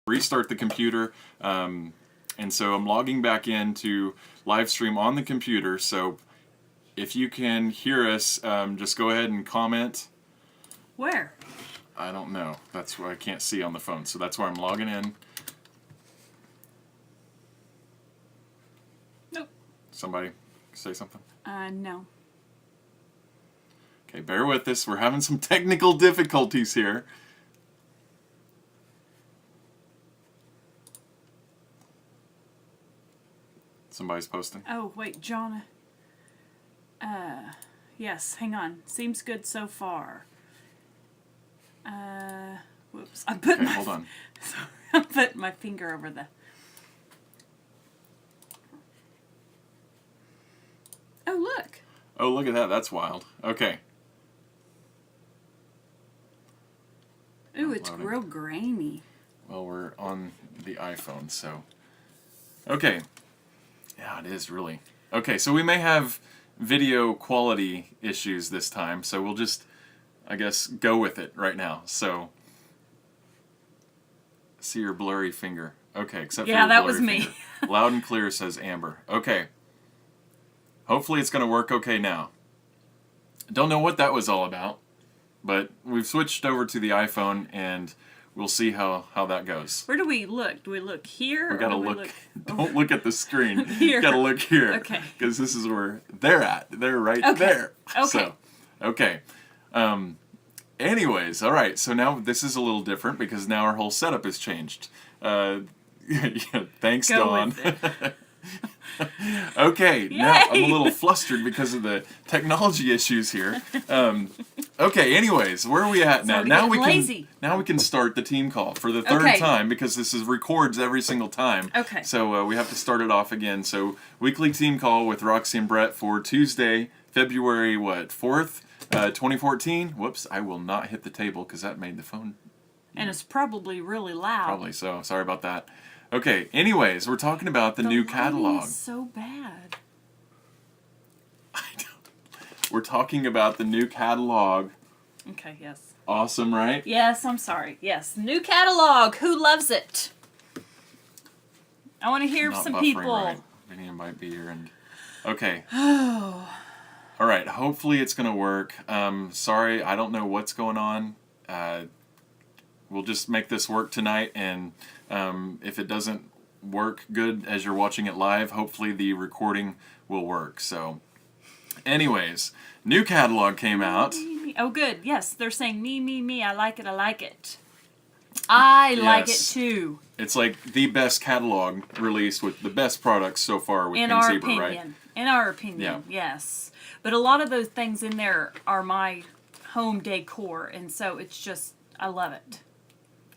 restart the computer, and so I'm logging back into live stream on the computer. So if you can hear us, just go ahead and comment. Where? I don't know. That's what I can't see on the phone, so that's why I'm logging in. Nope. Somebody say something? No. Okay, bear with us. We're having some technical difficulties here. Somebody's posting. Oh, wait, John. Yes, hang on. Seems good so far. Whoops. Hold on. Sorry, I put my finger over the... Oh, look. Oh, look at that. That's wild. Okay. Ooh, it's real grainy. Well, we're on the iPhone, so... Okay. Yeah, it is really. Okay, so we may have video quality issues this time, so we'll just, I guess, go with it right now. So, see your blurry finger. Okay, except for your that blurry was me. finger. Loud and clear, says Amber. Okay. Hopefully it's going to work okay now. Don't know what that was all about, but we've switched over to the iPhone, and we'll see how that goes. Where do we look? Do we look here? We gotta look. Don't look at the screen. Here. You gotta look here. Okay. Because this is where they're at. They're right there. Okay. So, okay. Anyways, all right. So now this is a little different because now our whole setup has changed. Thanks, Go Dawn. with it. Okay, now I'm a Yay! little flustered because of the technology issues here. Okay, anyways, where are we at now? Started Now getting we lazy. can start the team call for the third Okay. time because this is records every single time. Okay. So we have to start it off again. So weekly team call with Roxy and Brett for Tuesday, February 4th, 2014. Whoops, I will not hit the table because that made the phone. And it's probably really loud. Probably so. Sorry about that. Okay, anyways, we're talking about the new lighting catalog. is so bad. We're talking about the new catalog. Okay, yes. Awesome, right? Yes, I'm sorry. Yes, new catalog. Who loves it? I want to hear Not some buffering people. right. Vinny might be here and okay. Oh. All right. Hopefully it's gonna work. Sorry, I don't know what's going on. We'll just make this work tonight, and if it doesn't work good as you're watching it live, hopefully the recording will work. So, anyways, new catalog came out. Oh, good. Yes, they're saying me. I like it. I like it. I like it Yes. too. It's like the best catalog released with the best products so far with In our Zebra, opinion. right? In our opinion, yes. But a lot of those things in there are my home decor, and so it's just, I love it.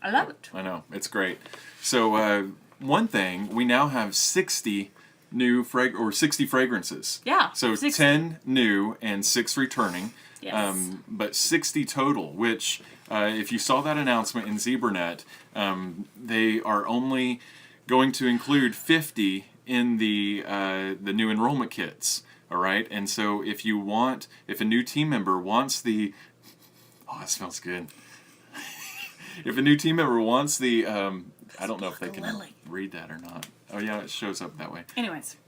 I love it. I know, it's great. So one thing, we now have 60 new 60 fragrances. Yeah, So 60. 10 new and 6 returning. Yes. But 60 total, which if you saw that announcement in ZebraNet, they are only going to include 50 in the new enrollment kits. All right, and so if a new team member wants the, oh, that smells good. If a new team member wants the, I don't know if they can read that or not. Oh yeah, it shows up that way. Anyways.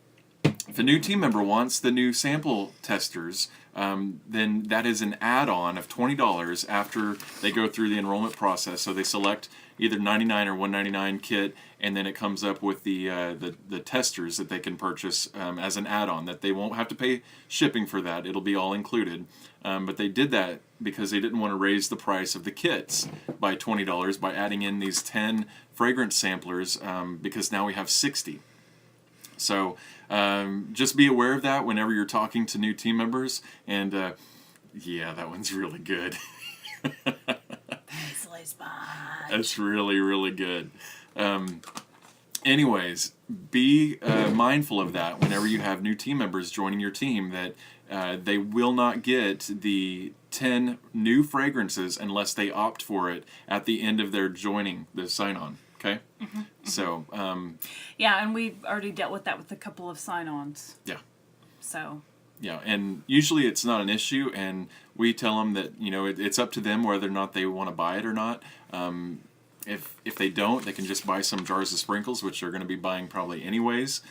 If a new team member wants the new sample testers, then that is an add-on of $20 after they go through the enrollment process. So they select either $99 or $199 kit, and then it comes up with the testers that they can purchase as an add-on. That they won't have to pay shipping for that; it'll be all included. But they did that because they didn't want to raise the price of the kits by $20 by adding in these 10 fragrance samplers because now we have 60. So just be aware of that whenever you're talking to new team members. And yeah, that one's really good. Paisley Sponge. That's really, really good. Anyways, be mindful of that whenever you have new team members joining your team, that they will not get the 10 new fragrances unless they opt for it at the end of their joining the sign-on. Okay? Mm-hmm. So, yeah, and we've already dealt with that with a couple of sign-ons. Yeah. So. Yeah, and usually it's not an issue, and we tell them that, it's up to them whether or not they want to buy it or not. if they don't, they can just buy some jars of sprinkles, which they're going to be buying probably anyways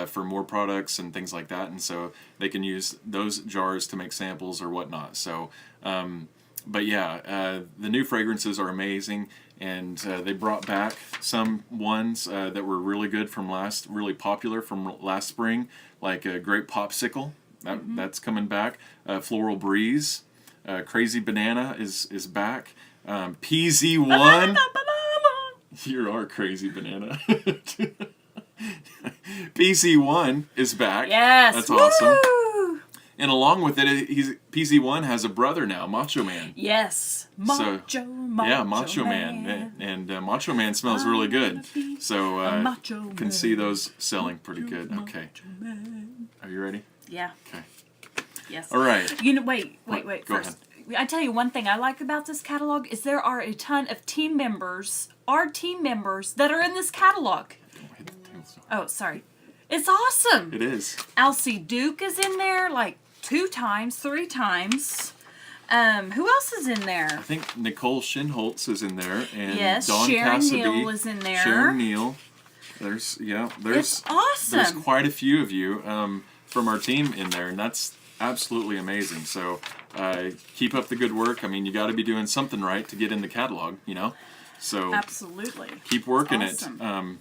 for more products and things like that. And so they can use those jars to make samples or whatnot. So, but yeah, the new fragrances are amazing. And they brought back some ones that were really good from really popular from last spring, like Grape Popsicle. That's coming back. Floral Breeze. Crazy Banana is back. PZ1. You are Crazy Banana. PZ1 is back. Yes. That's Woo! awesome. And along with it, PZ1 has a brother now, Macho Man. Yes. Macho Man. And Macho Man smells really good. So can see those selling pretty good. Okay. Are you ready? Yeah. Okay. Yes. All right. Wait. Go First, I tell you one thing I like about this catalog is there are a ton of team members, our team members, that are in this catalog. Don't hit the tail. Oh, sorry. It's awesome. It is. Elsie Duke is in there like 2 times, 3 times. Who else is in there? I think Nicole Shinholtz is in there, and Yes, Dawn Sharon Cassidy. Neal is in there. Sharon Neal. There's It's awesome. There's quite a few of you from our team in there, and that's absolutely amazing. So keep up the good work. I mean, you got to be doing something right to get in the catalog, you know. So Absolutely. keep working Awesome.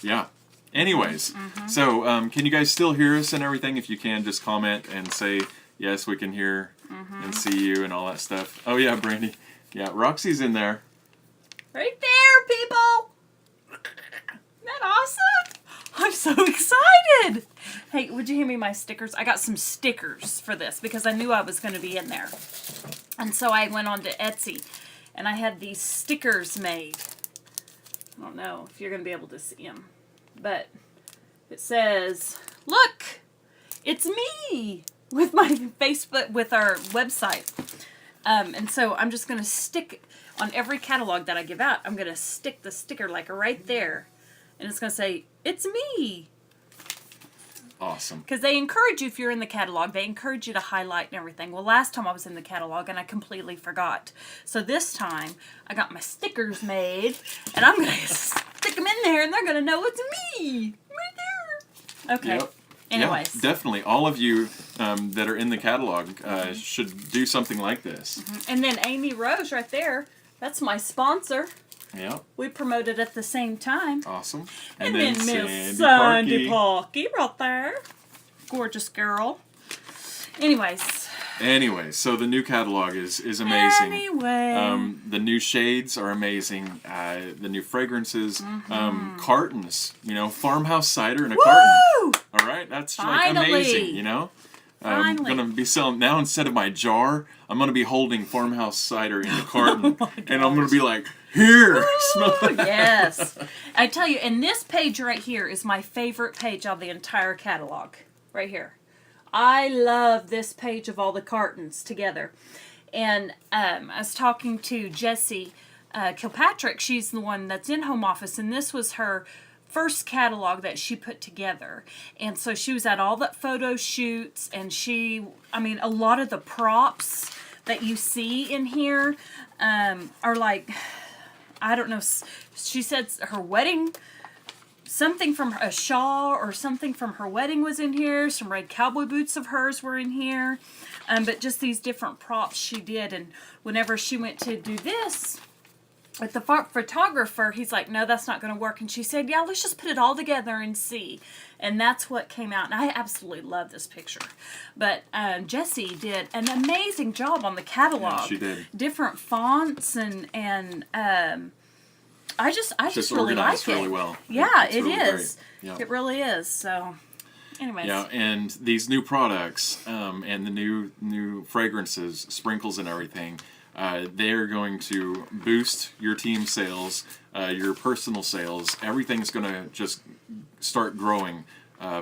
it. Yeah. Anyways, so can you guys still hear us and everything? If you can, just comment and say, yes, we can hear and see you and all that stuff. Oh, yeah, Brandy. Yeah, Roxy's in there. Right there, people. Isn't that awesome? I'm so excited. Hey, would you hand me my stickers? I got some stickers for this because I knew I was going to be in there. And so I went on to Etsy and I had these stickers made. I don't know if you're going to be able to see them. But it says, look, it's me with my Facebook, with our website. And so I'm just going to stick on every catalog that I give out. I'm going to stick the sticker like right there. And it's going to say, it's me. Awesome. Because they encourage you, if you're in the catalog, they encourage you to highlight and everything. Well, last time I was in the catalog and I completely forgot. So this time I got my stickers made and I'm going to stick them in there and they're going to know it's me. Right there. Okay. Yep. Anyways. Yeah, definitely. All of you that are in the catalog should do something like this. And then Amy Rose right there. That's my sponsor. Yeah. We promoted at the same time. Awesome. And then Miss Sandy Parkey right there. Gorgeous girl. Anyways, so the new catalog is amazing. Anyway. The new shades are amazing. The new fragrances, cartons. You know, farmhouse cider in a carton. Woo! All right, that's like Finally. amazing. You know, I'm Finally. gonna be selling now instead of my jar. I'm gonna be holding farmhouse cider in a carton, and I'm gonna be like, here, smell Ooh, it. yes. I tell you, and this page right here is my favorite page of the entire catalog. Right here. I love this page of all the cartons together. And I was talking to Jessie Kilpatrick. She's the one that's in home office, and this was her first catalog that she put together. And so she was at all the photo shoots, and a lot of the props that you see in here are like, I don't know, she said her wedding, something from a shawl or something from her wedding was in here. Some red cowboy boots of hers were in here. But just these different props she did. And whenever she went to do this with the photographer, he's like, no, that's not going to work. And she said, yeah, let's just put it all together and see. And that's what came out. And I absolutely love this picture. But Jessie did an amazing job on the catalog. Yeah, she did. Different fonts and I just really like it. really well. Yeah, It's it really is. great. Yeah. It really is. So, anyways. Yeah, and these new products and the new fragrances, sprinkles and everything, they are going to boost your team sales, your personal sales. Everything's going to just start growing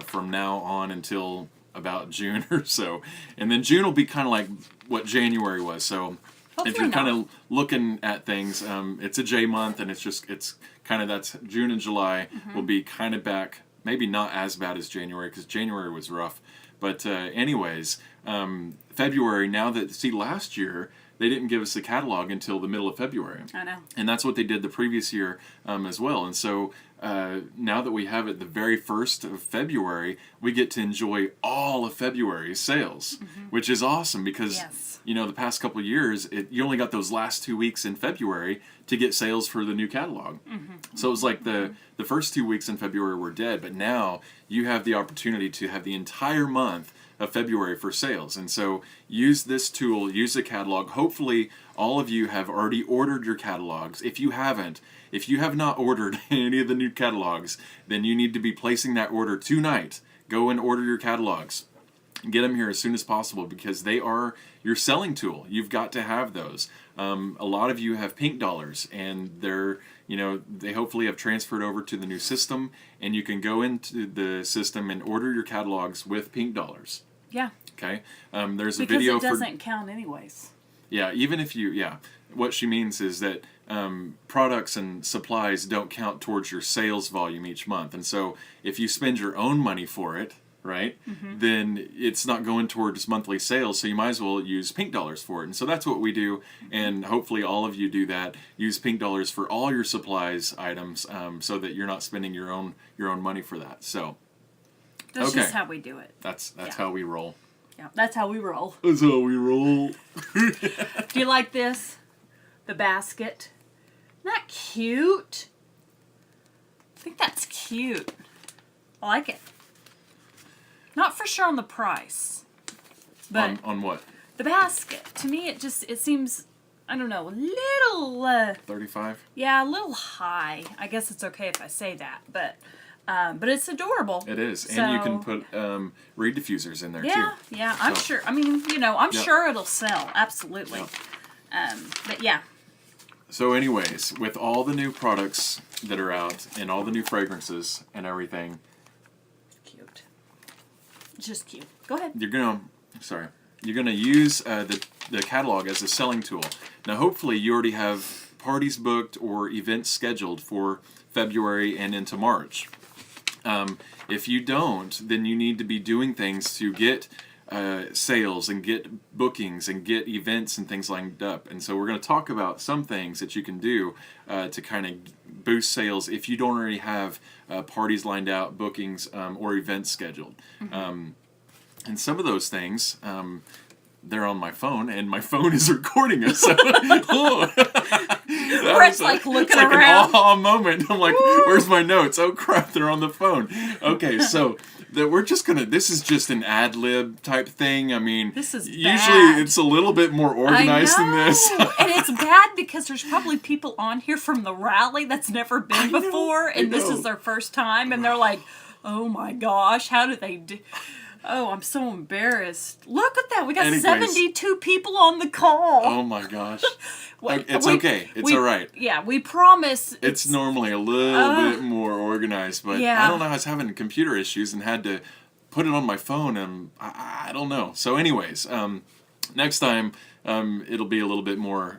from now on until about June or so. And then June will be kind of like what January was. So if you're kind of looking at things, it's a J month, and it's kind of that's June and July will be kind of back. Maybe not as bad as January, because January was rough. But anyways, February, now that, see, last year, they didn't give us the catalog until the middle of February. I know. And that's what they did the previous year as well. And so now that we have it the very 1st of February, we get to enjoy all of February's sales, which is awesome because, you know, the past couple of years, you only got those last 2 weeks in February to get sales for the new catalog. So it was like the first 2 weeks in February were dead, but now you have the opportunity to have the entire month of February for sales. And so use this tool, use the catalog. Hopefully all of you have already ordered your catalogs. If you haven't, if you have not ordered any of the new catalogs, then you need to be placing that order tonight. Go and order your catalogs. Get them here as soon as possible because they are your selling tool. You've got to have those. A lot of you have pink dollars, and they hopefully have transferred over to the new system, and you can go into the system and order your catalogs with pink dollars. Yeah. Okay. There's a because video it doesn't count anyways. Yeah, even if what she means is that products and supplies don't count towards your sales volume each month. And so if you spend your own money for it, right, then it's not going towards monthly sales, so you might as well use pink dollars for it. And so that's what we do, and hopefully all of you do that. Use pink dollars for all your supplies items so that you're not spending your own money for that. So that's just how we do it. That's how we roll. Yeah, that's how we roll. That's how we roll. Do you like this? The basket. Isn't that cute? I think that's cute. I like it. Not for sure on the price. But on what? The basket. To me, it seems, I don't know, a little... 35? Yeah, a little high. I guess it's okay if I say that, but it's adorable. It is, and you can put reed diffusers in there too. Yeah, I'm sure. I mean, I'm sure it'll sell. Absolutely. But yeah. So anyways, with all the new products that are out and all the new fragrances and everything. Cute. Just cute. Go ahead. You're gonna use the catalog as a selling tool. Now hopefully you already have parties booked or events scheduled for February and into March. If you don't, then you need to be doing things to get sales and get bookings and get events and things lined up. And so we're going to talk about some things that you can do to kind of boost sales if you don't already have parties lined out, bookings, or events scheduled. And some of those things, they're on my phone, and my phone is recording us. So, Brett's like looking around. It's like an aha moment. I'm like, where's my notes? Oh crap, they're on the phone. Okay, so this is just an ad lib type thing. I mean, this is usually bad. It's a little bit more organized than this. And it's bad because there's probably people on here from the rally that's never been before, and this is their first time, and they're like, oh my gosh, how do they do... Oh, I'm so embarrassed. Look at that. We got 72 people on the call. Oh my gosh. It's okay. It's all right. Yeah, we promise. It's normally a little bit more organized, but yeah. I don't know. I was having computer issues and had to put it on my phone, and I don't know. So anyways, next time it'll be a little bit more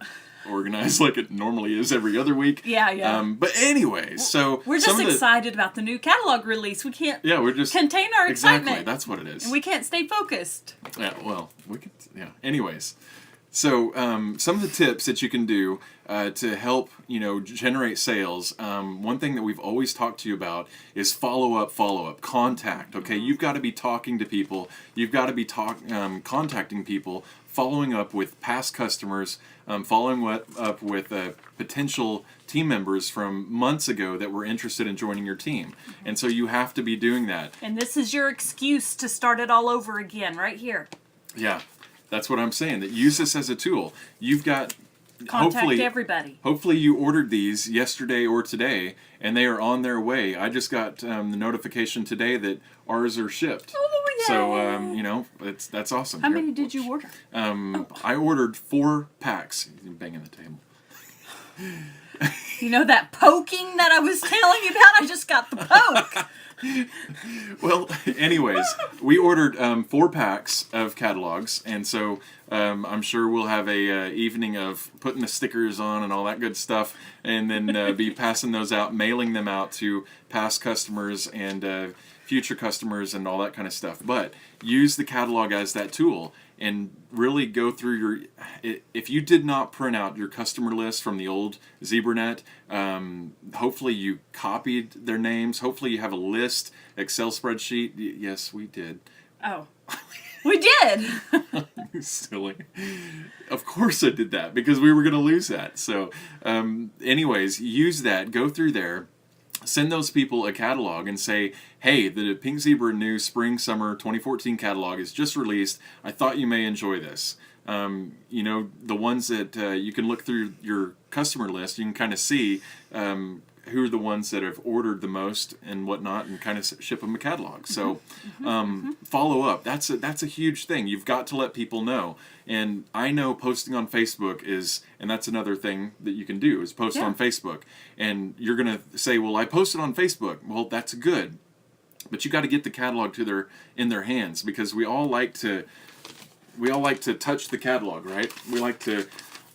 organized like it normally is every other week. Yeah. But anyways, so we're just excited about the new catalog release. We can't we're just contain our excitement. Exactly, that's what it is. And we can't stay focused. Yeah, well, we could, anyways. So some of the tips that you can do to help, generate sales, one thing that we've always talked to you about is follow-up, contact, okay? You've got to be talking to people. You've got to be contacting people, following up with past customers, following up with potential team members from months ago that were interested in joining your team. And so you have to be doing that. And this is your excuse to start it all over again, right here. Yeah. That's what I'm saying, that use this as a tool. You've got, contact everybody. Hopefully you ordered these yesterday or today, and they are on their way. I just got the notification today that ours are shipped. Oh, yeah. So, that's awesome. How many did you order? I ordered 4 packs. You're banging the table. You know that poking that I was telling you about? I just got the poke. Well, anyways, we ordered 4 packs of catalogs, and so I'm sure we'll have a evening of putting the stickers on and all that good stuff, and then be passing those out, mailing them out to past customers. And if future customers and all that kind of stuff. But use the catalog as that tool and really go through if you did not print out your customer list from the old ZebraNet, hopefully you copied their names. Hopefully you have a list, Excel spreadsheet. Yes, we did. Oh, we did. Silly. Of course I did that because we were going to lose that. So anyways, use that. Go through there. Send those people a catalog and say, hey, the Pink Zebra new Spring Summer 2014 catalog is just released. I thought you may enjoy this. You know, the ones that you can look through your customer list, you can kind of see who are the ones that have ordered the most and whatnot, and kind of ship them a catalog. So follow up. That's a huge thing. You've got to let people know. And I know posting on Facebook and that's another thing that you can do, is post on Facebook. And you're going to say, well, I posted on Facebook. Well, that's good. But you got to get the catalog in their hands, because we all like to touch the catalog, right? We like to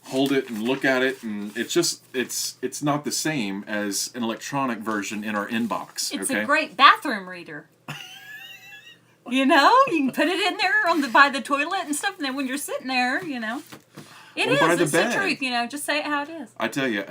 hold it and look at it, and it's not the same as an electronic version in our inbox. It's a great bathroom reader. You know, you can put it in there by the toilet and stuff, and then when you're sitting there, you know, it's the truth. You know, just say it how it is. I tell you,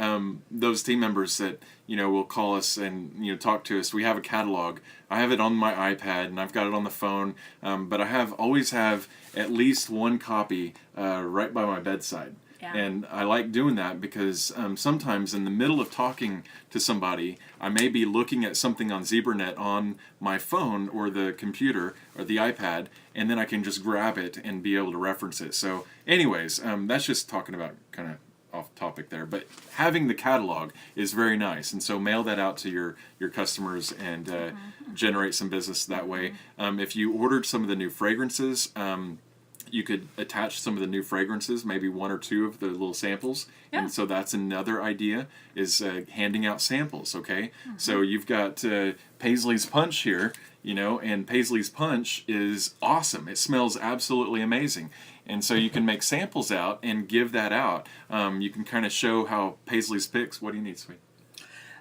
those team members that will call us and talk to us, we have a catalog. I have it on my iPad and I've got it on the phone, but I always have at least one copy right by my bedside. Yeah. And I like doing that because sometimes in the middle of talking to somebody, I may be looking at something on ZebraNet on my phone or the computer or the iPad, and then I can just grab it and be able to reference it. So anyways, that's just talking about kind of off topic there, but having the catalog is very nice, and so mail that out to your customers and generate some business that way. If you ordered some of the new fragrances, you could attach some of the new fragrances, maybe one or two of the little samples. Yeah. And so that's another idea, is handing out samples, okay? So you've got Paisley's Punch here, and Paisley's Punch is awesome. It smells absolutely amazing. And so you can make samples out and give that out. You can kind of show how Paisley's picks. What do you need, sweet?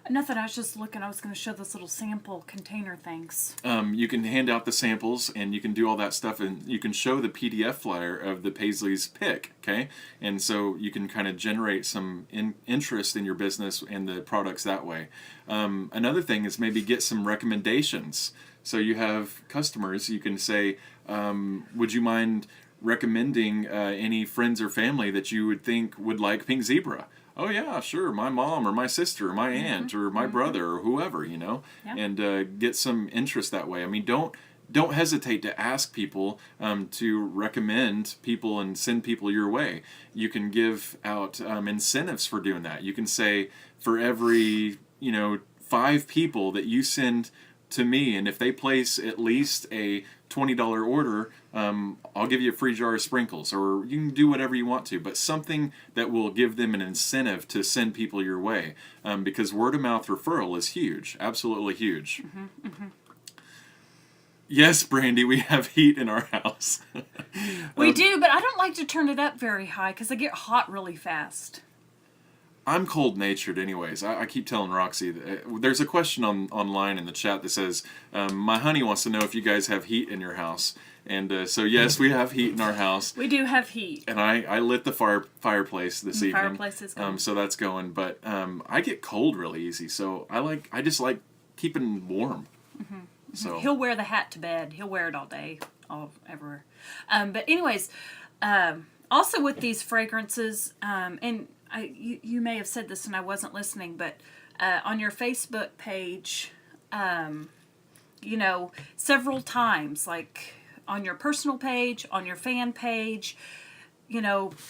Nothing. I was just looking. I was going to show those little sample container things. You can hand out the samples, and you can do all that stuff, and you can show the PDF flyer of the Paisley's pick, okay? And so you can kind of generate some interest in your business and the products that way. Another thing is maybe get some recommendations. So you have customers, you can say, would you mind recommending any friends or family that you would think would like Pink Zebra? Oh yeah, sure, my mom or my sister or my aunt or my brother or whoever, yeah. And get some interest that way. I mean, don't hesitate to ask people to recommend people and send people your way. You can give out incentives for doing that. You can say, for every 5 people that you send to me, and if they place at least a $20 order, I'll give you a free jar of sprinkles, or you can do whatever you want to, but something that will give them an incentive to send people your way, because word-of-mouth referral is huge, absolutely huge. Yes, Brandy, we have heat in our house. We do, but I don't like to turn it up very high because I get hot really fast. I'm cold-natured anyways. I keep telling Roxy, there's a question online in the chat that says, my honey wants to know if you guys have heat in your house. And so yes, we have heat in our house. We do have heat. And I lit the fireplace this evening. Fireplace is going. So that's going. But I get cold really easy, so I just like keeping warm. So he'll wear the hat to bed. He'll wear it all day, everywhere. But anyways, also with these fragrances, and you may have said this and I wasn't listening, but on your Facebook page, several times, like on your personal page, on your fan page,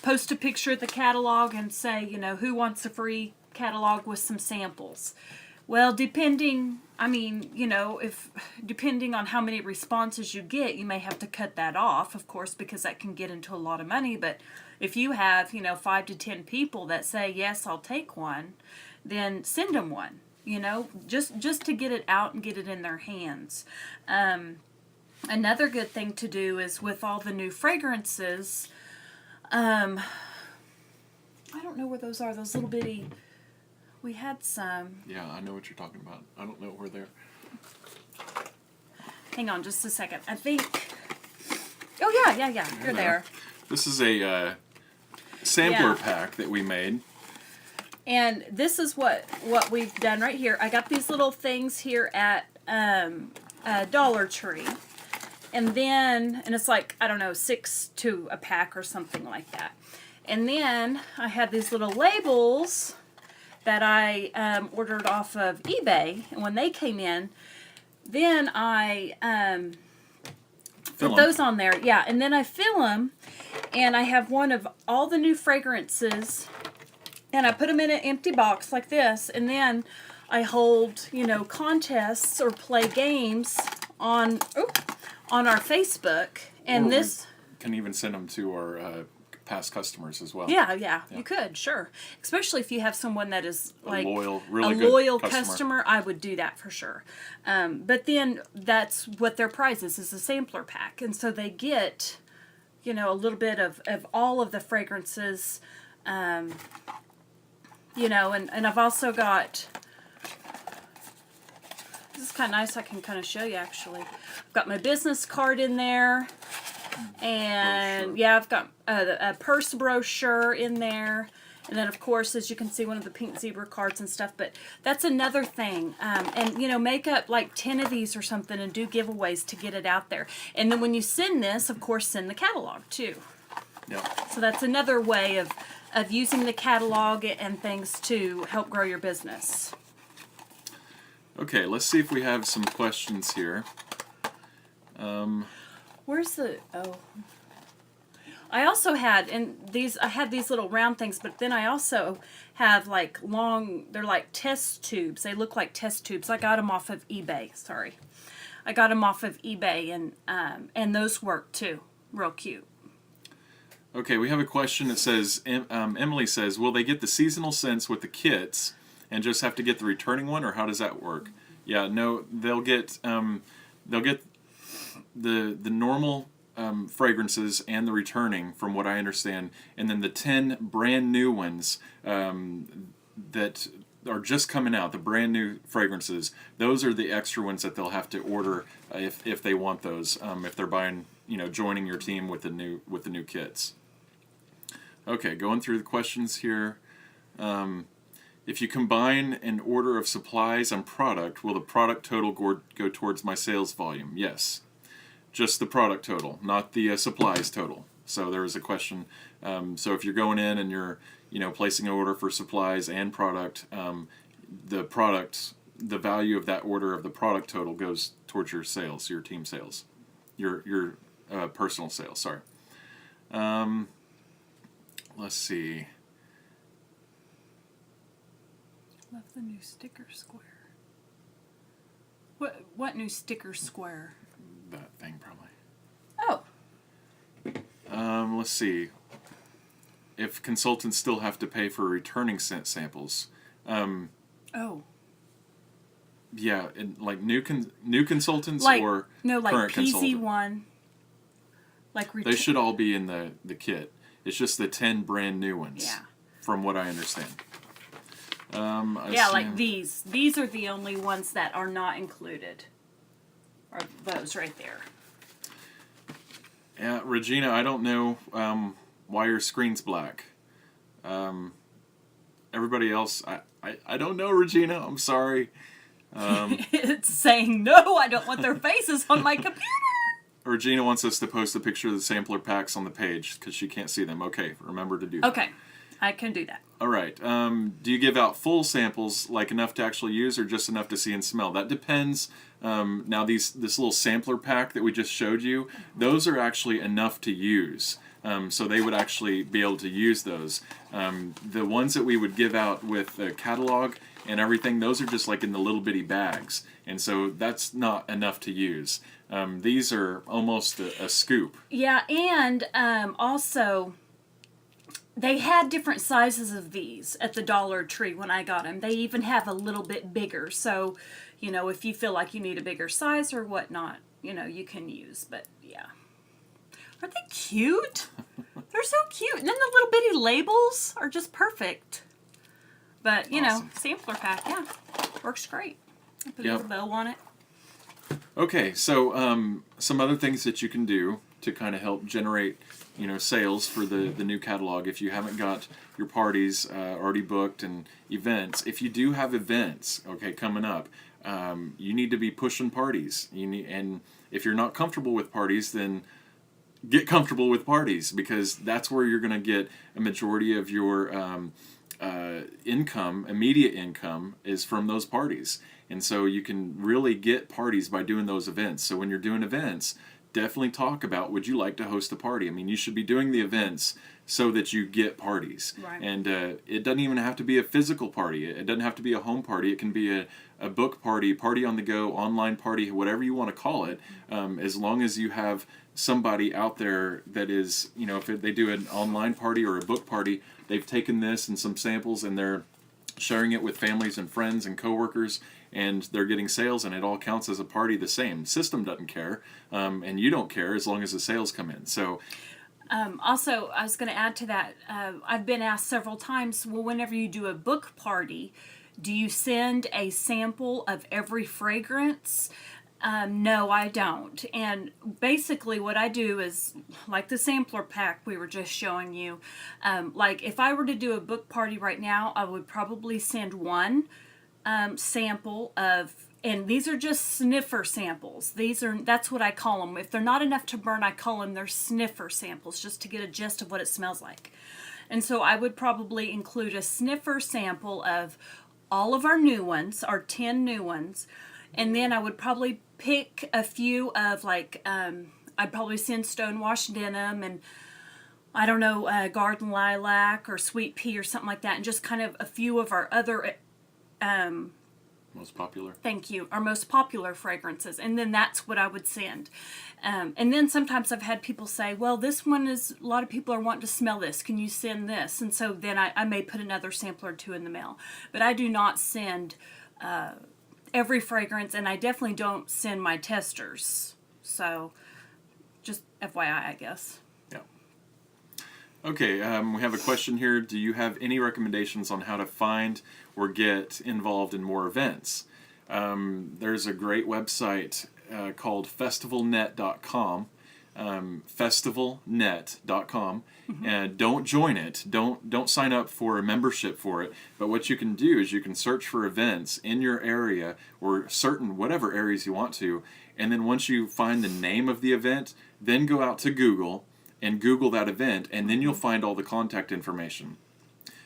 post a picture of the catalog and say, who wants a free catalog with some samples. Well, depending on how many responses you get, you may have to cut that off, of course, because that can get into a lot of money. But if you have, 5 to 10 people that say, yes, I'll take one, then send them one, just to get it out and get it in their hands. Another good thing to do is with all the new fragrances, I don't know where those are, those little bitty... We had some. Yeah, I know what you're talking about. I don't know where they're. hang on just a second. I think, oh yeah, you're there. This is a sampler Yeah. pack that we made. And this is what we've done right here. I got these little things here at Dollar Tree. And then, and it's like, I don't know, 6 to a pack or something like that. And then I had these little labels that I ordered off of eBay. And when they came in, then I put those on there. Yeah, and then I fill them. And I have one of all the new fragrances. And I put them in an empty box like this. And then I hold, contests or play games on our Facebook. And Or this we can even send them to our past customers as well. Yeah, you could, sure. Especially if you have someone that is like really a good loyal customer, I would do that for sure. But then that's what their prize is a sampler pack. And so they get, a little bit of all of the fragrances, and I've also got, this is kind of nice, I can kind of show you actually. I've got my business card in there. And brochure. yeah, I've got a purse brochure in there. And then, of course, as you can see, one of the pink zebra cards and stuff. But that's another thing. And, make up like 10 of these or something and do giveaways to get it out there. And then when you send this, of course, send the catalog too. Yeah. So that's another way of using the catalog and things to help grow your business. Okay, let's see if we have some questions here. Where's the, I also had, I had these little round things, but then I also have like they're like test tubes. They look like test tubes. I got them off of eBay, sorry. I got them off of eBay, and those work too. Real cute. Okay, we have a question that says, Emily says, will they get the seasonal scents with the kits and just have to get the returning one, or how does that work? Yeah, no, they'll get the normal fragrances and the returning, from what I understand, and then the 10 brand new ones that are just coming out, the brand new fragrances. Those are the extra ones that they'll have to order if they want those. If they're buying, joining your team with the new kits. Okay, going through the questions here. If you combine an order of supplies and product, will the product total go towards my sales volume? Yes. Just the product total, not the supplies total. So there was a question. So if you're going in and you're, placing an order for supplies and product, the value of that order of the product total goes towards your sales, your team sales, your personal sales. Sorry. Let's see. Love the new sticker square. What new sticker square? That thing probably. Oh. Let's see. If consultants still have to pay for returning scent samples. Oh. Yeah, and like new consultants Like or like current consultants. PZ1. Like They should all be in the kit. It's just the 10 brand new ones. Yeah. From what I understand. Like these. These are the only ones that are not included. Are those right there. Yeah, Regina, I don't know why your screen's black. Everybody else, I don't know, Regina. I'm sorry. It's saying, no, I don't want their faces on my computer. Regina wants us to post a picture of the sampler packs on the page because she can't see them. Okay, remember to do that. Okay, I can do that. All right. Do you give out full samples, like enough to actually use, or just enough to see and smell? That depends. Now, this little sampler pack that we just showed you, those are actually enough to use. So they would actually be able to use those. The ones that we would give out with the catalog and everything, those are just like in the little bitty bags. And so that's not enough to use. These are almost a scoop. Yeah, and also, they had different sizes of these at the Dollar Tree when I got them. They even have a little bit bigger. So, if you feel like you need a bigger size or whatnot, you can use. But, yeah. Aren't they cute? They're so cute. And then the little bitty labels are just perfect. But, Awesome. sampler pack, yeah, works great. Put a Yep. little bow on it. Okay, so some other things that you can do to kind of help generate, sales for the new catalog. If you haven't got your parties already booked and events, if you do have events, okay, coming up, you need to be pushing parties. And if you're not comfortable with parties, then get comfortable with parties, because that's where you're going to get a majority of your income, immediate income, is from those parties. And so you can really get parties by doing those events. So when you're doing events, definitely talk about, would you like to host a party? I mean, you should be doing the events so that you get parties. Right. And it doesn't even have to be a physical party. It doesn't have to be a home party. It can be a book party, party on the go, online party, whatever you want to call it, as long as you have somebody out there that is, if they do an online party or a book party, they've taken this and some samples and they're sharing it with families and friends and coworkers, and they're getting sales, and it all counts as a party the same. System doesn't care, and you don't care as long as the sales come in. So also, I was going to add to that, I've been asked several times, well, whenever you do a book party, do you send a sample of every fragrance? No, I don't. And basically what I do is, like the sampler pack we were just showing you, like if I were to do a book party right now, I would probably send one sample of, and these are just sniffer samples. That's what I call them. If they're not enough to burn, I call them they're sniffer samples, just to get a gist of what it smells like. And so I would probably include a sniffer sample of all of our new ones, our 10 new ones. And then I would probably pick a few of, like, I'd probably send Stonewashed Denim and, I don't know, Garden Lilac or Sweet Pea or something like that. And just kind of a few of our other, most popular. thank you, our most popular fragrances. And then that's what I would send. And then sometimes I've had people say, well, this one is, a lot of people are wanting to smell this. Can you send this? And so then I may put another sampler or two in the mail. But I do not send every fragrance, and I definitely don't send my testers. So just FYI, I guess. Yeah. Okay, we have a question here. Do you have any recommendations on how to find or get involved in more events? There's a great website called festivalnet.com. Festivalnet.com. And don't join it. Don't sign up for a membership for it. But what you can do is you can search for events in your area, or certain whatever areas you want to, and then once you find the name of the event, then go out to Google and Google that event, and then you'll find all the contact information.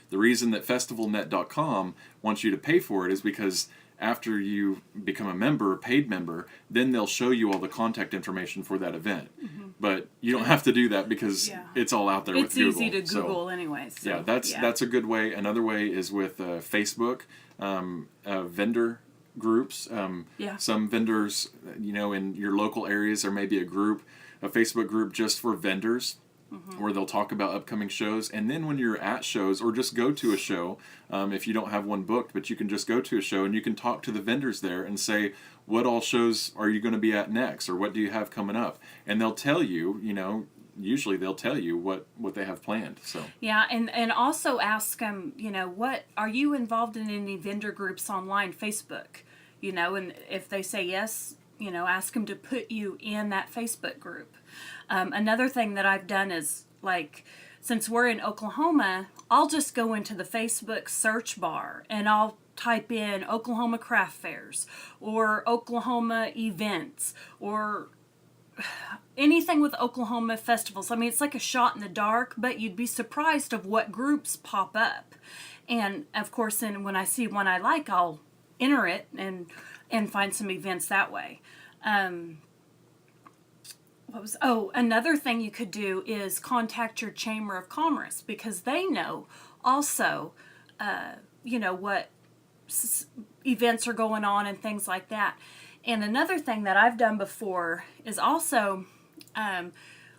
The reason that festivalnet.com wants you to pay for it is because after you become a member, a paid member, then they'll show you all the contact information for that event. But you don't have to do that because it's all out there with Google. It's easy to Google anyway. So, yeah, that's a good way. Another way is with Facebook, vendor groups. Some vendors, in your local areas, there may be a Facebook group just for vendors, where they'll talk about upcoming shows. And then when you're at shows, or just go to a show, if you don't have one booked, but you can just go to a show and you can talk to the vendors there and say, what all shows are you going to be at next, or what do you have coming up? And they'll tell you, usually they'll tell you what they have planned. So yeah, and also ask them, what are you involved in any vendor groups online, Facebook? And if they say yes, ask them to put you in that Facebook group. Another thing that I've done is, like, since we're in Oklahoma, I'll just go into the Facebook search bar and I'll type in Oklahoma craft fairs or Oklahoma events or anything with Oklahoma festivals. I mean, it's like a shot in the dark, but you'd be surprised of what groups pop up. And of course, then when I see one I like, I'll enter it and find some events that way. Another thing you could do is contact your Chamber of Commerce, because they know also, what events are going on and things like that. And another thing that I've done before is also,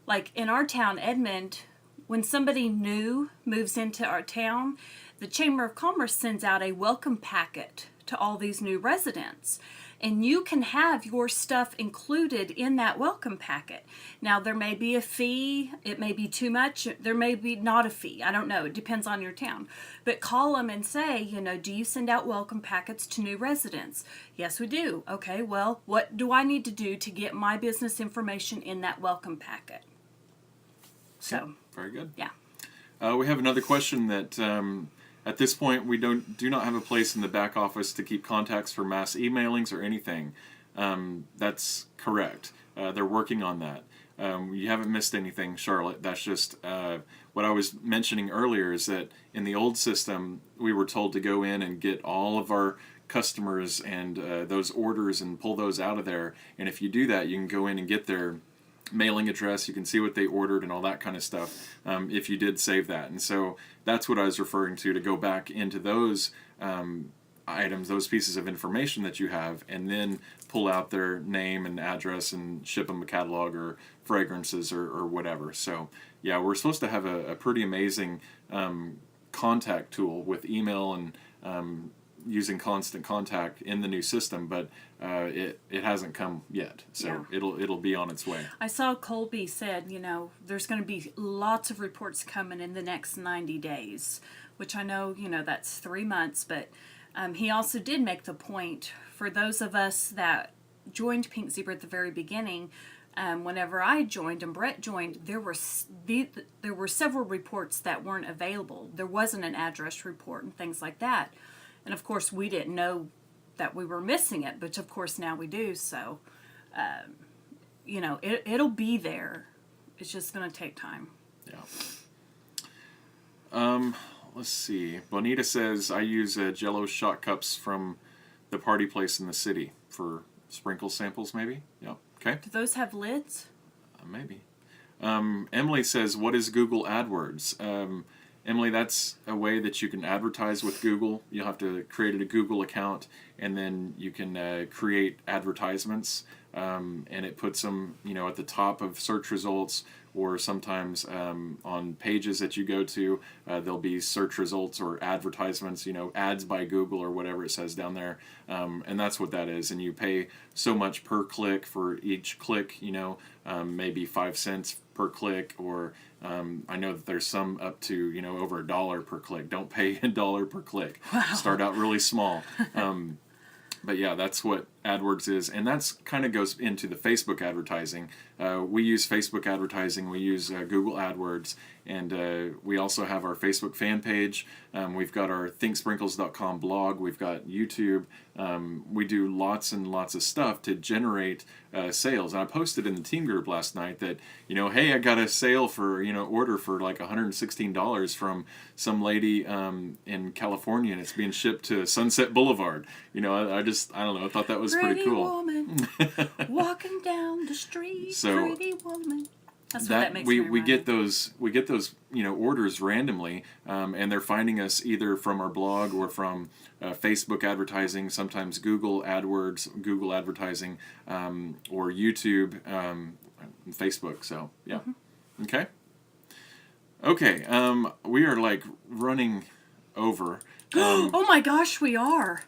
like in our town, Edmond, when somebody new moves into our town, the Chamber of Commerce sends out a welcome packet to all these new residents. And you can have your stuff included in that welcome packet. Now, there may be a fee. It may be too much. There may be not a fee. I don't know. It depends on your town. But call them and say, do you send out welcome packets to new residents? Yes, we do. Okay, well, what do I need to do to get my business information in that welcome packet? So, very good. Yeah. We have another question that at this point we do not have a place in the back office to keep contacts for mass emailings or anything. That's correct. They're working on that. You haven't missed anything, Charlotte. That's just what I was mentioning earlier is that in the old system we were told to go in and get all of our customers and those orders and pull those out of there. And if you do that, you can go in and get their mailing address, you can see what they ordered and all that kind of stuff if you did save that. And so that's what I was referring to go back into those items, those pieces of information that you have, and then pull out their name and address and ship them a catalog or fragrances or whatever. So yeah, we're supposed to have a pretty amazing contact tool with email and using constant contact in the new system, but it hasn't come yet, so it'll be on its way. I saw Colby said, there's going to be lots of reports coming in the next 90 days, which I know, that's 3 months, but he also did make the point for those of us that joined Pink Zebra at the very beginning. Whenever I joined and Brett joined, there were several reports that weren't available. There wasn't an address report and things like that. And of course, we didn't know that we were missing it, but of course now we do. So, it'll be there. It's just going to take time. Yeah. Let's see. Bonita says, I use Jell-O shot cups from the party place in the city for sprinkle samples, maybe? Yeah. Okay. Do those have lids? Maybe. Emily says, what is Google AdWords? Emily, that's a way that you can advertise with Google. You'll have to create a Google account, and then you can create advertisements, and it puts them, at the top of search results, or sometimes on pages that you go to, there'll be search results or advertisements, ads by Google or whatever it says down there, and that's what that is. And you pay so much per click for each click, maybe 5 cents per click, or I know that there's some up to over $1 per click. Don't pay $1 per click. Wow. Start out really small. But yeah, that's what AdWords is, and that's kind of goes into the Facebook advertising. We use Facebook advertising. We use Google AdWords, and we also have our Facebook fan page. We've got our thinksprinkles.com blog. We've got YouTube. We do lots and lots of stuff to generate sales. And I posted in the team group last night that, hey, I got a sale for, order for like $116 from some lady in California, and it's being shipped to Sunset Boulevard. I don't know, I thought that was pretty cool. Woman, walking down the street, pretty woman. That's what that makes we me remind get those orders randomly, and they're finding us either from our blog or from Facebook advertising, sometimes Google AdWords, Google advertising, or YouTube, and Facebook. So yeah, Okay. We are like running over. Oh my gosh, we are.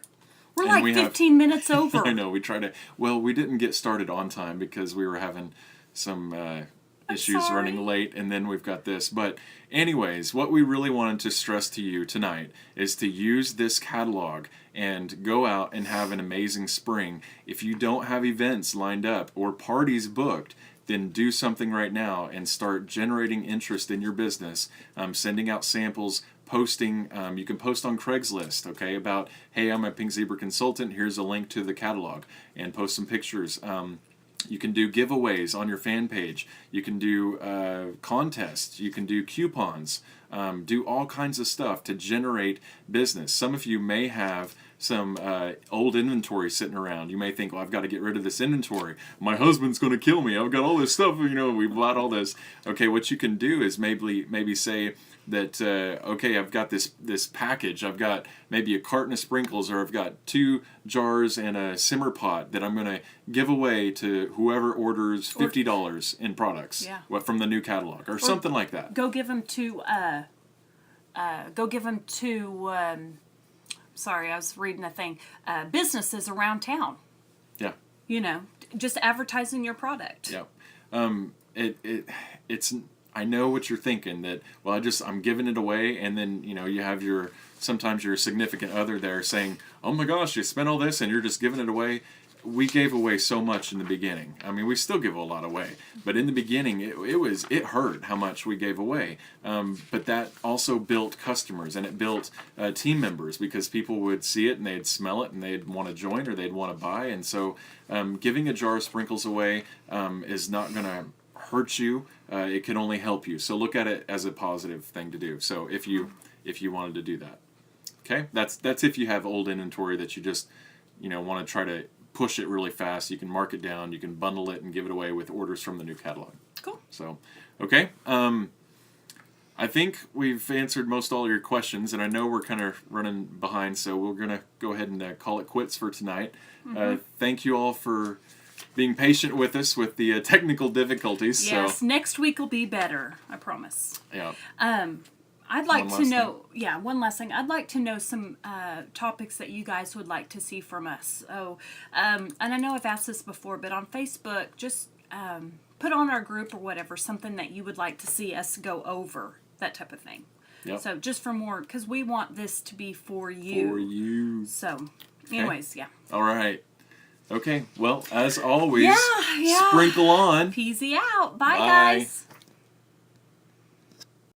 We're like 15 minutes over. I know, we didn't get started on time because we were having some issues running late, and then we've got this. But anyways, what we really wanted to stress to you tonight is to use this catalog and go out and have an amazing spring. If you don't have events lined up or parties booked, then do something right now and start generating interest in your business, sending out samples, posting. You can post on Craigslist, okay, about, hey, I'm a Pink Zebra consultant, here's a link to the catalog, and post some pictures. You can do giveaways on your fan page. You can do contests. You can do coupons. Do all kinds of stuff to generate business. Some of you may have some old inventory sitting around. You may think, well, I've got to get rid of this inventory. My husband's going to kill me. I've got all this stuff, we bought all this. Okay, what you can do is maybe say that, okay, I've got this package. I've got maybe a carton of sprinkles, or I've got 2 jars and a simmer pot that I'm going to give away to whoever orders $50 in products from the new catalog, or something like that. Go give them to sorry, I was reading a thing. Businesses around town. Yeah. You know, just advertising your product. Yeah. It's I know what you're thinking, that well I'm giving it away, and then you have sometimes your significant other there saying, oh my gosh, you spent all this and you're just giving it away. We gave away so much in the beginning. I mean, we still give a lot away, but in the beginning it hurt how much we gave away. But that also built customers, and it built team members, because people would see it and they'd smell it and they'd want to join or they'd want to buy. And so giving a jar of sprinkles away is not going to hurt you. It can only help you. So look at it as a positive thing to do. So if you wanted to do that, okay, that's if you have old inventory that you just want to try to push it really fast. You can mark it down, you can bundle it and give it away with orders from the new catalog. Cool. So, okay. I think we've answered most all your questions, and I know we're kind of running behind, so we're going to go ahead and call it quits for tonight. Thank you all for being patient with us with the technical difficulties. Yes, so. Next week will be better, I promise. Yeah. I'd like to know, one last thing. I'd like to know some topics that you guys would like to see from us. So, and I know I've asked this before, but on Facebook, just put on our group or whatever, something that you would like to see us go over, that type of thing. Yep. So just for more, because we want this to be for you. For you. So, anyways, yeah. All right. Okay, well, as always, yeah. sprinkle on. Peasy out. Bye, Bye. guys.